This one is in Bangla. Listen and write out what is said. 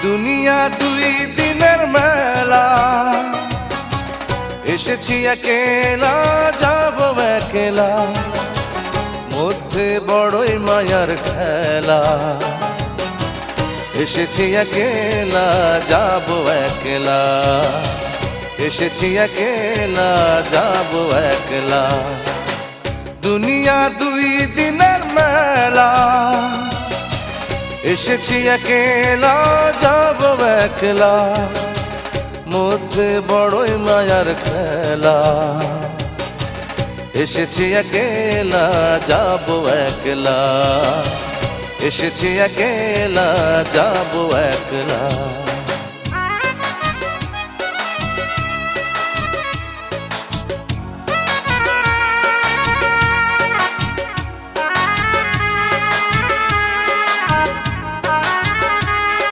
দুনিয়া দুই দিনের মেলা, এসেছি একেলা যাব একলা, মধ্যে বড়ই মায়ার খেলা। এসেছি একেলা যাব একলা, এসেছি একেলা যাব একলা। দুনিয়া দুই দিনের মেলা, এসেছি একেলা যাব একলা, মধ্যে বড়ই মায়ার খেলা। এসেছি একেলা যাব একলা, এসেছি একেলা যাব একলা।